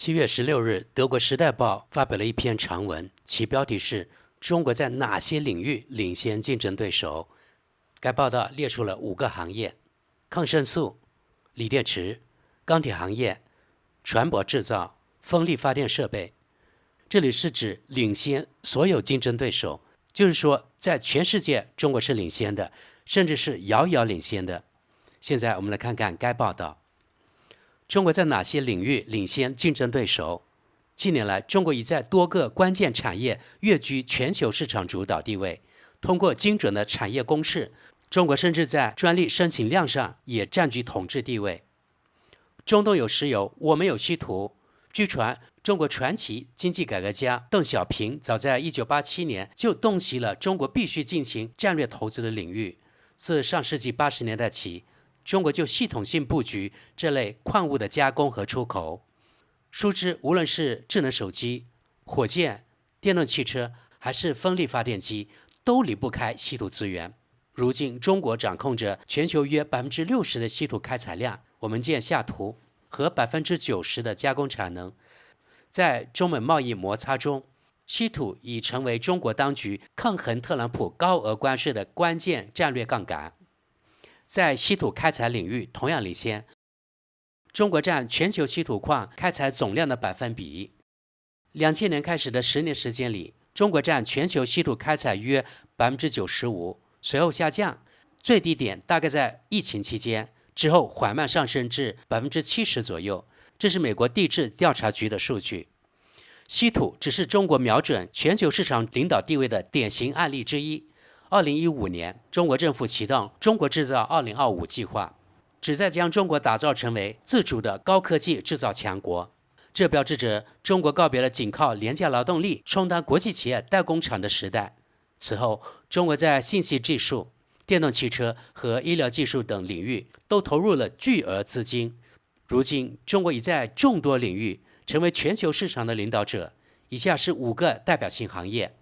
7月16日，德国《时代报》发表了一篇长文，其标题是“中国在哪些领域领先竞争对手”。该报道列出了5个行业：抗生素、锂电池、钢铁行业、船舶制造、风力发电设备。这里是指领先所有竞争对手，就是说在全世界中国是领先的，甚至是遥遥领先的。现在我们来看看该报道。中国在哪些领域领先竞争对手？近年来，中国已在多个关键产业跃居全球市场主导地位。通过精准的产业攻势，中国甚至在专利申请量上也占据统治地位。中东有石油，我们有稀土。据传，中国传奇经济改革家邓小平早在1987年就洞悉了中国必须进行战略投资的领域。自上世纪80年代起，中国就系统性布局这类矿物的加工和出口。殊知，无论是智能手机、火箭、电动汽车，还是风力发电机，都离不开稀土资源。如今，中国掌控着全球约60%的稀土开采量，我们见下图，和90%的加工产能。在中美贸易摩擦中，稀土已成为中国当局抗衡特朗普高额关税的关键战略杠杆。在稀土开采领域同样领先，中国占全球稀土矿开采总量的百分比。2000年开始的10年时间里，中国占全球稀土开采约95%，随后下降，最低点大概在疫情期间，之后缓慢上升至70%左右。这是美国地质调查局的数据。稀土只是中国瞄准全球市场领导地位的典型案例之一。2015年，中国政府启动中国制造2025计划，旨在将中国打造成为自主的高科技制造强国。这标志着中国告别了仅靠廉价劳动力充当国际企业代工厂的时代。此后，中国在信息技术、电动汽车和医疗技术等领域都投入了巨额资金。如今，中国已在众多领域成为全球市场的领导者。以下是5个代表性行业：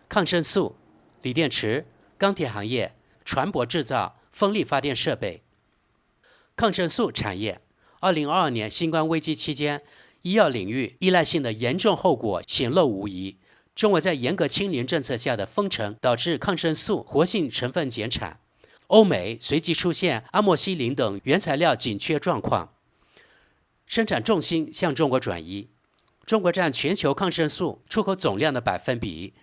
抗生素、锂电池、钢铁行业、船舶制造、风力发电设备。抗生素产业，2022年新冠危机期间，医药领域依赖性的严重后果显露无遗。中国在严格清零政策下的封城，导致抗生素活性成分减产，欧美随即出现阿莫西林等原材料紧缺状况，生产重心向中国转移。中国占全球抗生素出口总量的百分比。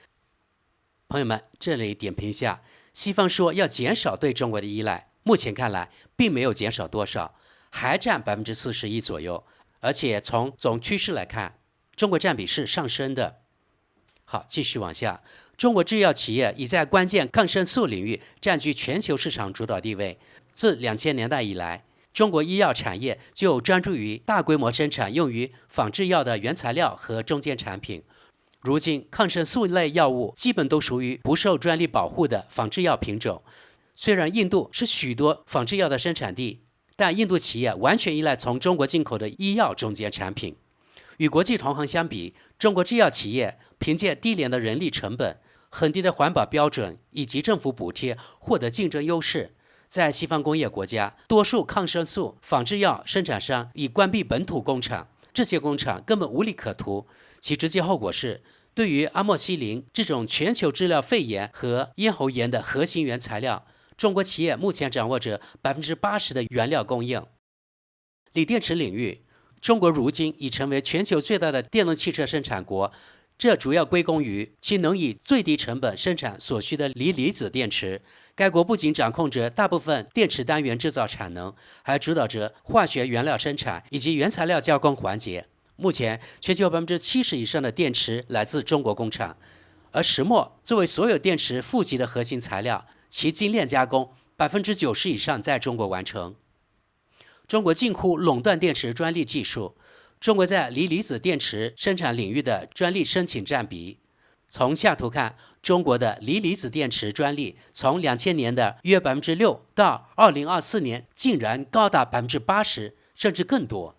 朋友们，这里点评一下，西方说要减少对中国的依赖，目前看来并没有减少多少，还占41%左右，而且从总趋势来看，中国占比是上升的。好，继续往下，中国制药企业已在关键抗生素领域占据全球市场主导地位。自2000年代以来，中国医药产业就专注于大规模生产用于仿制药的原材料和中间产品。如今，抗生素类药物基本都属于不受专利保护的仿制药品种。虽然印度是许多仿制药的生产地，但印度企业完全依赖从中国进口的医药中间产品。与国际同行相比，中国制药企业凭借低廉的人力成本、很低的环保标准以及政府补贴获得竞争优势。在西方工业国家，多数抗生素仿制药生产商已关闭本土工厂，这些工厂根本无利可图。其直接后果是，对于阿莫西林这种全球治疗肺炎和咽喉炎的核心原材料，中国企业目前掌握着80%的原料供应。锂电池领域，中国如今已成为全球最大的电动汽车生产国，这主要归功于其能以最低成本生产所需的锂离子电池。该国不仅掌控着大部分电池单元制造产能，还主导着化学原料生产以及原材料加工环节。目前，全球70%以上的电池来自中国工厂，而石墨作为所有电池负极的核心材料，其精炼加工90%以上在中国完成。中国近乎垄断电池专利技术。中国在锂离子电池生产领域的专利申请占比，从下图看，中国的锂离子电池专利从2000年的约6%到2024年竟然高达80%，甚至更多。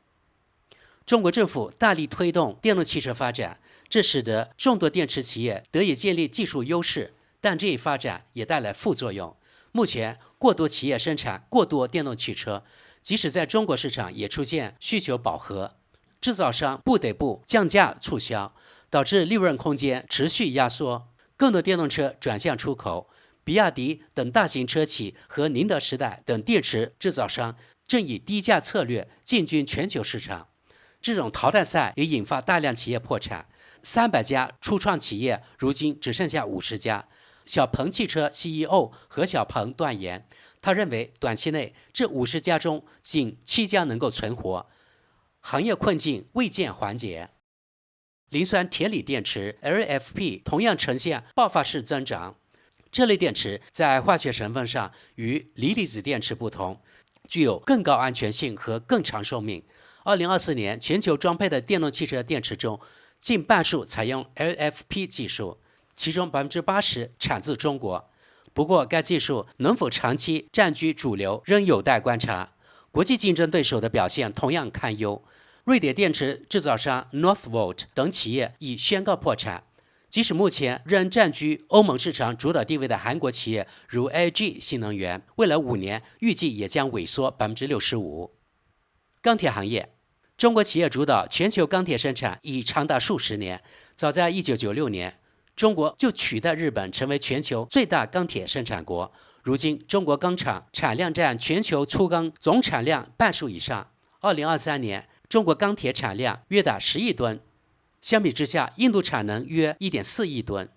中国政府大力推动电动汽车发展，这使得众多电池企业得以建立技术优势，但这一发展也带来副作用。目前，过多企业生产过多电动汽车，即使在中国市场也出现需求饱和。制造商不得不降价促销，导致利润空间持续压缩，更多电动车转向出口。比亚迪等大型车企和宁德时代等电池制造商正以低价策略进军全球市场。这种淘汰赛也引发大量企业破产，300家初创企业如今只剩下50家。小鹏汽车 CEO 何小鹏断言，他认为短期内这50家中仅7家能够存活，行业困境未见缓解。磷酸铁锂电池 LFP 同样呈现爆发式增长。这类电池在化学成分上与锂离子电池不同，具有更高安全性和更长寿命。2024年全球装配的电动汽车电池中，近半数采用 LFP 技术，其中80%产自中国。不过，该技术能否长期占据主流，仍有待观察。国际竞争对手的表现同样堪忧。瑞典电池制造商 Northvolt 等企业已宣告破产。即使目前仍占据欧盟市场主导地位的韩国企业如 LG 新能源，未来5年预计也将萎缩65%。钢铁行业，中国企业主导全球钢铁生产已长达数十年。早在1996年，中国就取代日本成为全球最大钢铁生产国。如今，中国钢厂产量占全球粗钢总产量半数以上。2023年，中国钢铁产量约达10亿吨。相比之下，印度产能约 1.4 亿吨，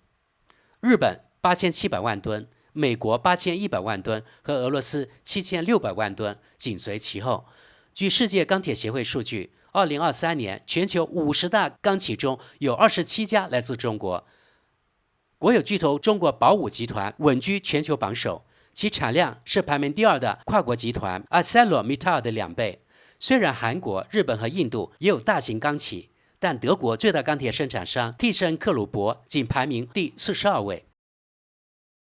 日本8700万吨，美国8100万吨和俄罗斯7600万吨紧随其后。据世界钢铁协会数据，2023年全球50大钢企中有27家来自中国。国有巨头中国宝武集团稳居全球榜首，其产量是排名第2的跨国集团 ArcelorMittal 的2倍。虽然韩国、日本和印度也有大型钢企，但德国最大钢铁生产商蒂森克虏伯仅排名第42位。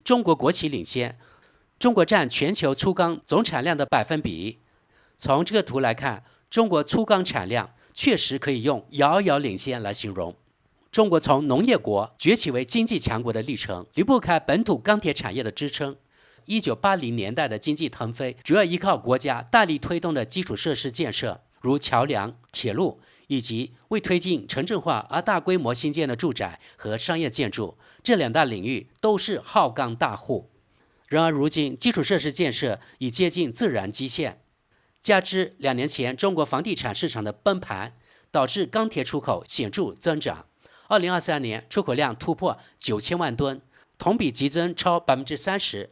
中国国企领先，中国占全球粗钢总产量的百分比。从这个图来看，中国粗钢产量确实可以用遥遥领先来形容。中国从农业国崛起为经济强国的历程，离不开本土钢铁产业的支撑。1980年代的经济腾飞，主要依靠国家大力推动的基础设施建设，如桥梁、铁路，以及为推进城镇化而大规模兴建的住宅和商业建筑，这2大领域都是耗钢大户。然而如今，基础设施建设已接近自然极限，加之2年前中国房地产市场的崩盘，导致钢铁出口显著增长。2023年出口量突破9000万吨，同比急增超30%。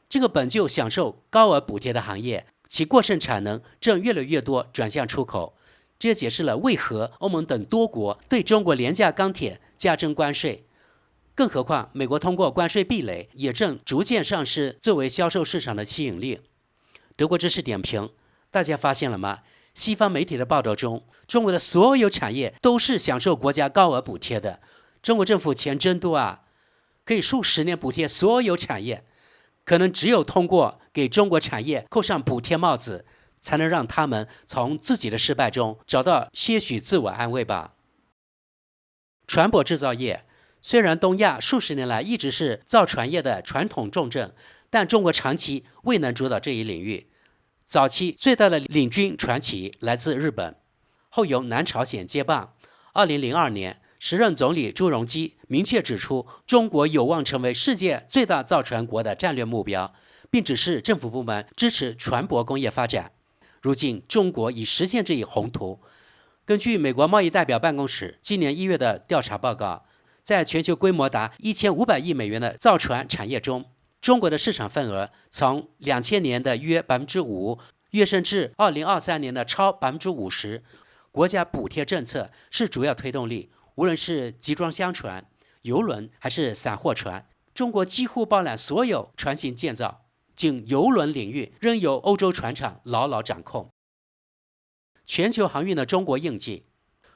这个本就享受高额补贴的行业，其过剩产能正越来越多转向出口。这也解释了为何欧盟等多国对中国廉价钢铁加征关税。更何况，美国通过关税壁垒，也正逐渐丧失作为销售市场的吸引力。德国知识点评，大家发现了吗？西方媒体的报道中，中国的所有产业都是享受国家高额补贴的。中国政府钱真多啊，可以数10年补贴所有产业。可能只有通过给中国产业扣上补贴帽子，才能让他们从自己的失败中找到些许自我安慰吧。船舶制造业，虽然东亚数十年来一直是造船业的传统重镇，但中国长期未能主导这一领域。早期最大的领军船企来自日本，后由南朝鲜接棒。2002年，时任总理朱镕基明确指出，中国有望成为世界最大造船国的战略目标，并指示政府部门支持船舶工业发展。如今，中国已实现这一宏图。根据美国贸易代表办公室今年1月的调查报告，在全球规模达1500亿美元的造船产业中，中国的市场份额从2000年的约5%跃升至2023年的超50%。国家补贴政策是主要推动力，无论是集装箱船、邮轮还是散货船，中国几乎包揽所有船型建造，仅邮轮领域仍由欧洲船厂牢牢掌控。全球航运的中国印记，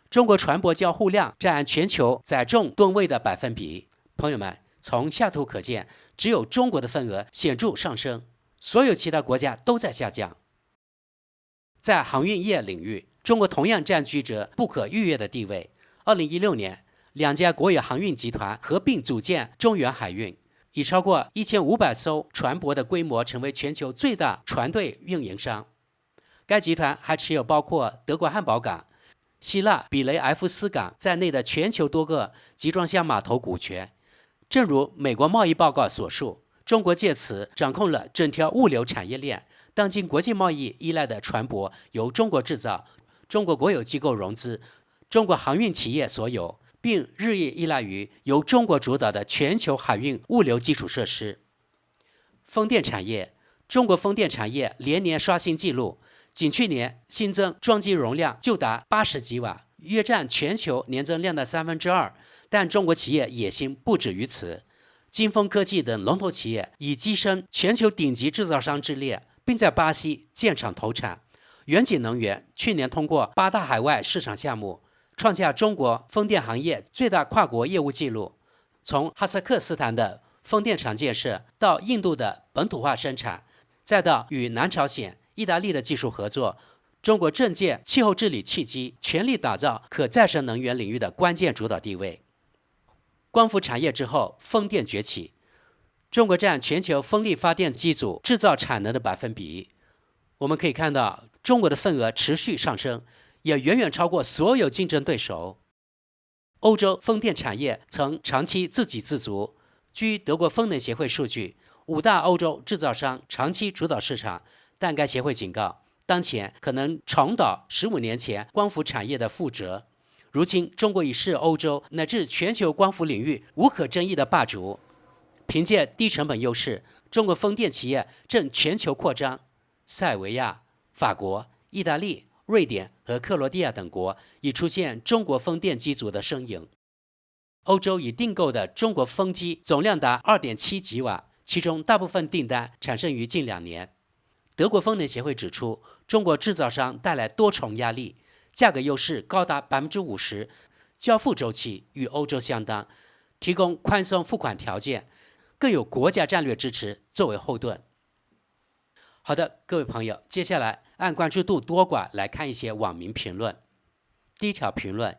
中国船舶交互量占全球载重吨位的百分比。朋友们，从下图可见，只有中国的份额显著上升，所有其他国家都在下降。在航运业领域，中国同样占据着不可逾越的地位。2016年，2家国有航运集团合并组建中远海运，以超过1500艘船舶的规模成为全球最大船队运营商。该集团还持有包括德国汉堡港、希腊比雷埃夫斯港在内的全球多个集装箱码头股权。正如美国贸易报告所述，中国借此掌控了整条物流产业链。当今国际贸易依赖的船舶由中国制造、中国国有机构融资、中国航运企业所有，并日益依赖于由中国主导的全球海运物流基础设施。风电产业，中国风电产业连年刷新纪录，仅去年新增装机容量就达80吉瓦，约占全球年增量的2/3。但中国企业野心不止于此，金风科技等龙头企业已跻身全球顶级制造商之列，并在巴西建厂投产。远景能源去年通过8大海外市场项目，创下中国风电行业最大跨国业务纪录。从哈萨克斯坦的风电场建设，到印度的本土化生产，再到与南朝鲜、意大利的技术合作，中国正借气候治理契机，全力打造可再生能源领域的关键主导地位。光伏产业之后，风电崛起，中国占全球风力发电机组制造产能的百分比。我们可以看到，中国的份额持续上升，也远远超过所有竞争对手。欧洲风电产业曾长期自给自足。据德国风能协会数据，5大欧洲制造商长期主导市场，但该协会警告，当前可能重蹈15年前光伏产业的覆辙。如今，中国已是欧洲乃至全球光伏领域无可争议的霸主。凭借低成本优势，中国风电企业正全球扩张。塞尔维亚、法国、意大利、瑞典和克罗地亚等国已出现中国风电机组的身影。欧洲已订购的中国风机总量达2.7吉瓦，其中大部分订单产生于近2年。德国风能协会指出，中国制造商带来多重压力，价格优势高达50%，交付周期与欧洲相当，提供宽松付款条件，更有国家战略支持作为后盾。好的，各位朋友，接下来按关注度多寡来看一些网民评论。第一条评论：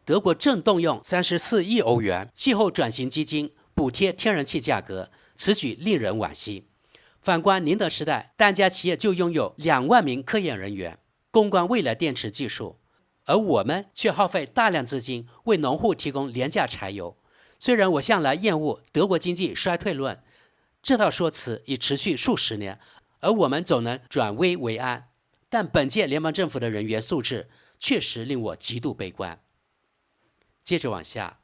德国正动用34亿欧元气候转型基金补贴天然气价格，此举令人惋惜。反观宁德时代，单家企业就拥有2万名科研人员，攻关未来电池技术，而我们却耗费大量资金为农户提供廉价柴油。虽然我向来厌恶德国经济衰退论，这套说辞已持续数十年，而我们总能转危为安，但本届联邦政府的人员素质确实令我极度悲观。接着往下，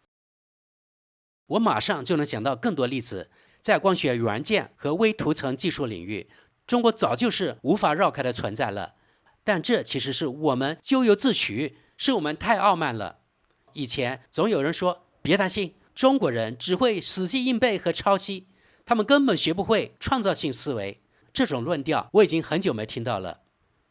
我马上就能想到更多例子，在光学元件和微涂层技术领域，中国早就是无法绕开的存在了。但这其实是我们咎由自取，是我们太傲慢了。以前总有人说，别担心，中国人只会死记硬背和抄袭，他们根本学不会创造性思维。这种论调我已经很久没听到了。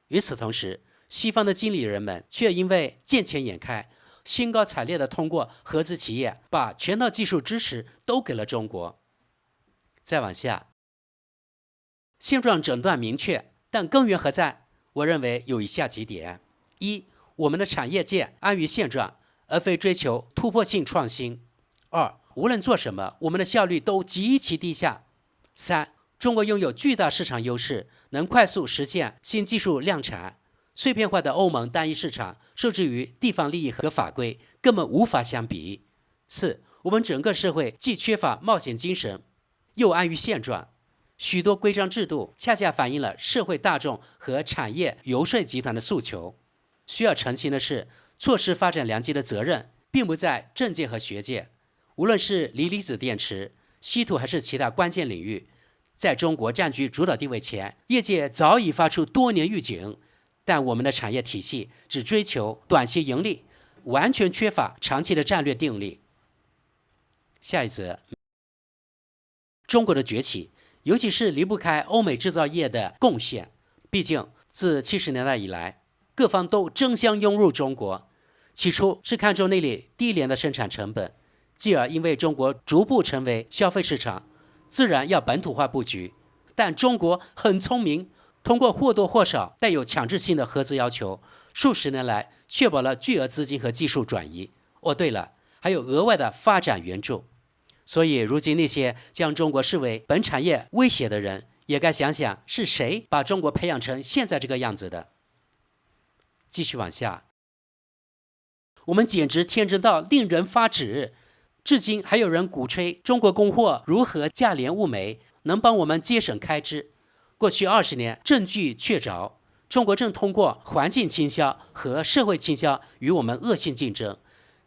与此同时，西方的经理人们却因为见钱眼开，兴高采烈地通过合资企业把全套技术知识都给了中国。再往下，现状诊断明确，但根源何在？我认为有以下几点：一，我们的产业界安于现状，而非追求突破性创新；二，无论做什么，我们的效率都极其低下；三，中国拥有巨大市场优势，能快速实现新技术量产。碎片化的欧盟单一市场受制于地方利益和法规，根本无法相比。四，我们整个社会既缺乏冒险精神，又安于现状，许多规章制度恰恰反映了社会大众和产业游说集团的诉求。需要澄清的是，错失发展良机的责任并不在政界和学界。无论是锂离子电池、稀土还是其他关键领域，在中国占据主导地位前，业界早已发出多年预警。但我们的产业体系只追求短期盈利，完全缺乏长期的战略定力。下一则，中国的崛起，尤其是离不开欧美制造业的贡献。毕竟自70年代以来，各方都争相涌入中国。起初是看中那里低廉的生产成本，继而因为中国逐步成为消费市场，自然要本土化布局。但中国很聪明，通过或多或少带有强制性的合资要求，数十年来确保了巨额资金和技术转移。对了，还有额外的发展援助。所以如今那些将中国视为本产业威胁的人，也该想想是谁把中国培养成现在这个样子的。继续往下，我们简直天真到令人发指。至今还有人鼓吹中国供货如何价廉物美，能帮我们节省开支。过去20年，证据确凿，中国正通过环境倾销和社会倾销与我们恶性竞争，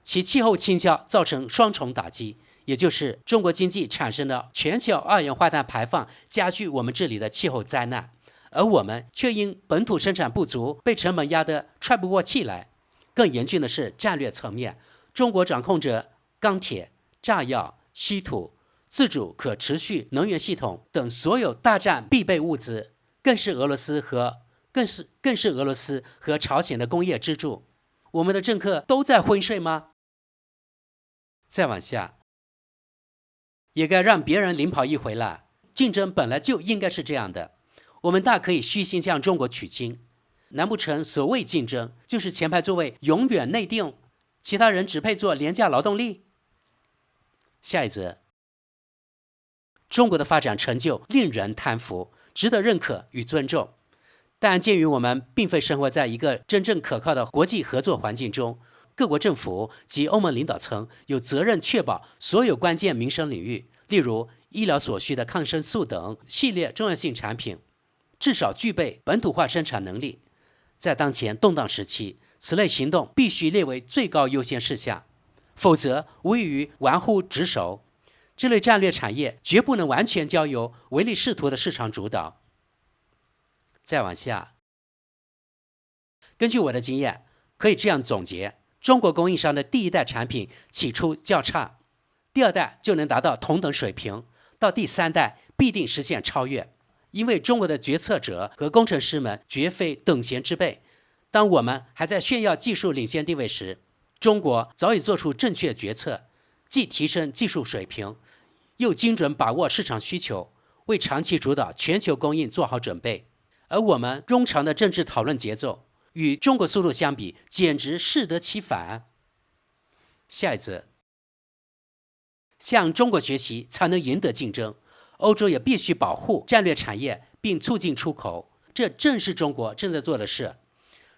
其气候倾销造成双重打击，也就是中国经济产生的全球二氧化碳排放加剧我们这里的气候灾难，而我们却因本土生产不足被成本压得喘不过气来。更严峻的是战略层面，中国掌控着钢铁、炸药、稀土、自主可持续能源系统等所有大战必备物资，更是俄罗斯和朝鲜的工业支柱。我们的政客都在昏睡吗？再往下，也该让别人领跑一回了。竞争本来就应该是这样的，我们大可以虚心向中国取经。难不成所谓竞争就是前排座位永远内定，其他人只配做廉价劳动力？下一则，中国的发展成就令人叹服，值得认可与尊重。但鉴于我们并非生活在一个真正可靠的国际合作环境中，各国政府及欧盟领导层有责任确保所有关键民生领域，例如医疗所需的抗生素等系列重要性产品，至少具备本土化生产能力。在当前动荡时期，此类行动必须列为最高优先事项，否则无异于玩忽职守。这类战略产业绝不能完全交由唯利是图的市场主导。再往下，根据我的经验，可以这样总结：中国供应商的第一代产品起初较差，第二代就能达到同等水平，到第三代必定实现超越。因为中国的决策者和工程师们绝非等闲之辈，当我们还在炫耀技术领先地位时，中国早已做出正确决策，既提升技术水平，又精准把握市场需求，为长期主导全球供应做好准备。而我们冗长的政治讨论节奏与中国速度相比，简直适得其反。下一则，向中国学习才能赢得竞争，欧洲也必须保护战略产业并促进出口，这正是中国正在做的事。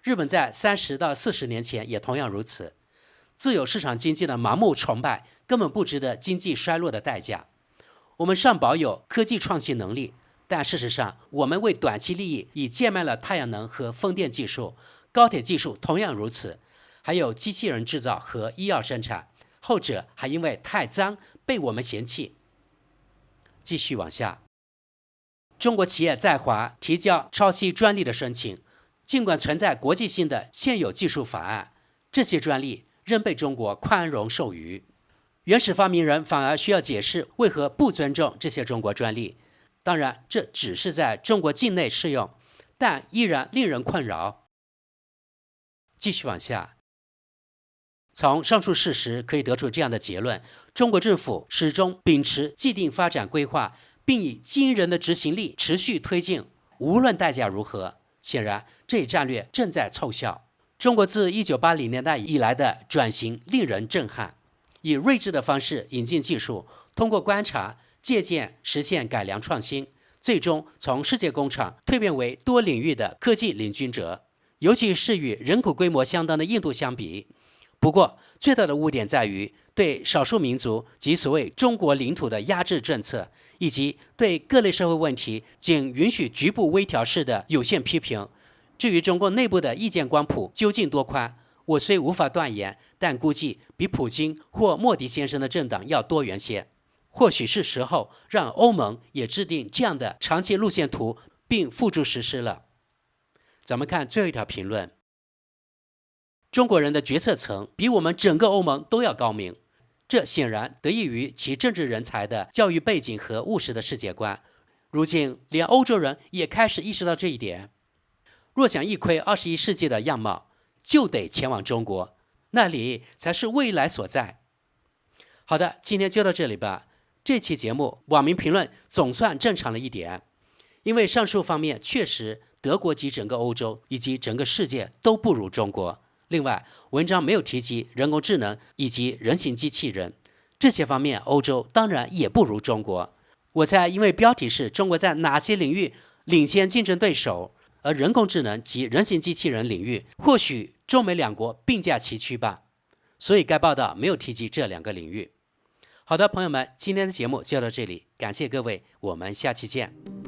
日本在30到40年前也同样如此。自由市场经济的盲目崇拜根本不值得经济衰落的代价。我们尚保有科技创新能力，但事实上我们为短期利益已贱卖了太阳能和风电技术，高铁技术同样如此，还有机器人制造和医药生产，后者还因为太脏被我们嫌弃。继续往下，中国企业在华提交抄袭专利的申请，尽管存在国际性的现有技术法案，这些专利仍被中国宽容授予。原始发明人反而需要解释为何不尊重这些中国专利。当然，这只是在中国境内适用，但依然令人困扰。继续往下，从上述事实可以得出这样的结论：中国政府始终秉持既定发展规划，并以惊人的执行力持续推进，无论代价如何。显然，这一战略正在凑效。中国自1980年代以来的转型令人震撼，以睿智的方式引进技术，通过观察、借鉴实现改良创新，最终从世界工厂蜕变为多领域的科技领军者，尤其是与人口规模相当的印度相比。不过，最大的污点在于对少数民族及所谓中国领土的压制政策，以及对各类社会问题仅允许局部微调式的有限批评。至于中国内部的意见光谱究竟多宽，我虽无法断言，但估计比普京或莫迪先生的政党要多元些。或许是时候让欧盟也制定这样的长期路线图，并付诸实施了。咱们看最后一条评论：中国人的决策层比我们整个欧盟都要高明，这显然得益于其政治人才的教育背景和务实的世界观。如今，连欧洲人也开始意识到这一点。若想一窥21世纪的样貌，就得前往中国，那里才是未来所在。好的，今天就到这里吧。这期节目网民评论总算正常了一点，因为上述方面确实德国及整个欧洲以及整个世界都不如中国。另外，文章没有提及人工智能以及人形机器人，这些方面欧洲当然也不如中国。我猜因为标题是中国在哪些领域领先竞争对手，而人工智能及人形机器人领域或许中美两国并驾齐驱吧。所以该报道没有提及这2个领域。好的，朋友们，今天的节目就到这里，感谢各位，我们下期见。